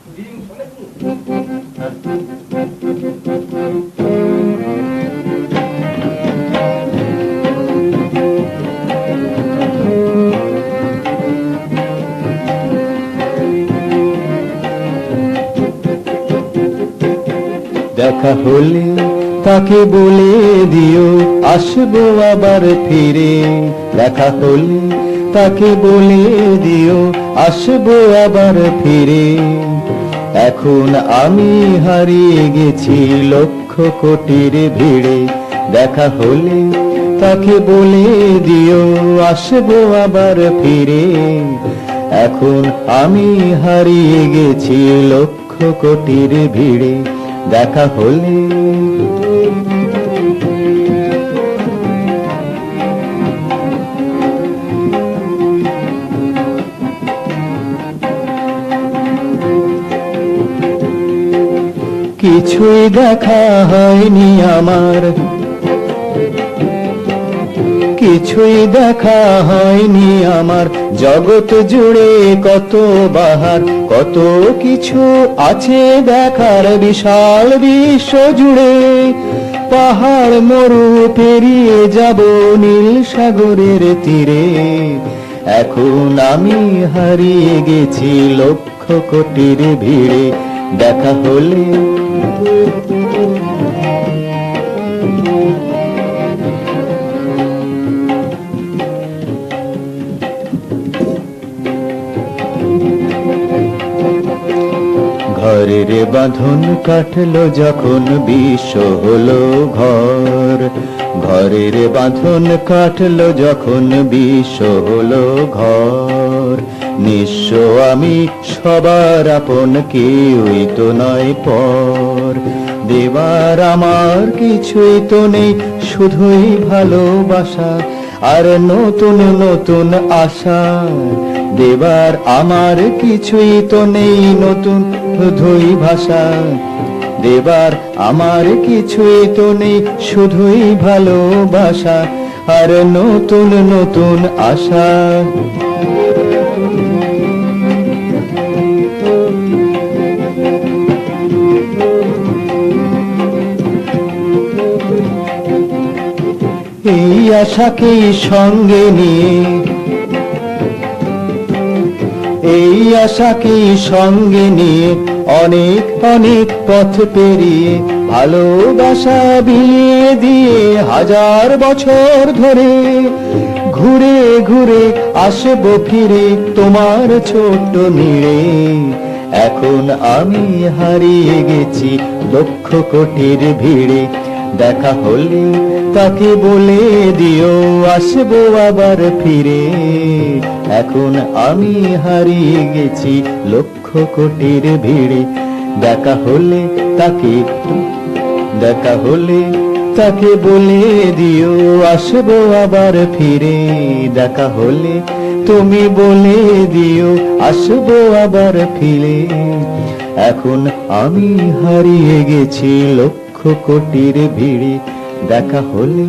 দেখা হলে তাকে বলে দিও আসবো আবার ফিরে। দেখা হলে তাকে বলে দিও আসবো আবার ফিরে। এখন আমি হারিয়ে গেছি লক্ষ কোটির ভিড়ে। দেখা হলে তাকে বলে দিও আসবো আবার ফিরে। এখন আমি হারিয়ে গেছি লক্ষ কোটির ভিড়ে। দেখা হলে কিছুই দেখা হয়নি আমার, কিছুই দেখা হয়নি আমার। জগৎ জুড়ে কত বাহার, কত কিছু আছে দেখার বিশাল বিশ্ব জুড়ে। পাহাড় মরু পেরিয়ে যাব নীল সাগরের তীরে। এখন আমি হারিয়ে গেছি লক্ষ কোটির ভিড়ে। দেখা হলে ঘরের বাঁধন কাটলো যখন বিশ্ব হলো ঘর। ঘরের বাঁধন কাটলো যখন বিশ্ব হলো ঘর। নিঃস্ব আমি সবার আপন, কেউই তো নয় পর। দেবার আমার কিছুই তো নেই, শুধুই ভালোবাসা আর নতুন নতুন আশা। দেবার আমার কিছুই তো নেই, নতুন শুধুই ভাষা। দেবার আমার কিছুই তো নেই, শুধুই ভালোবাসা আর নতুন নতুন আশা। এই আশাকেই সঙ্গে নিয়ে, এই আশাকেই সঙ্গে নিয়ে অনেক অনেক পথ পেরিয়ে ভালোবাসা বিলিয়ে দিয়ে হাজার বছর ধরে ঘুরে ঘুরে আসবো ফিরে তোমার ছোট্ট নীড়ে। এখন আমি হারিয়ে গেছি লক্ষ কোটির ভিড়ে। দেখা হলে তাকে বলে দিও আসবো আবার ফিরে। এখন আমি হারিয়ে গেছি লক্ষ কোটির ভিড়ে। দেখা হলে তাকে, দেখা হলে তাকে বলে দিও আসবো আবার ফিরে। দেখা হলে তুমি বলে দিও আসবো আবার ফিরে। এখন আমি হারিয়ে গেছি লক্ষ কোটির ভিড়ে। দেখা হলে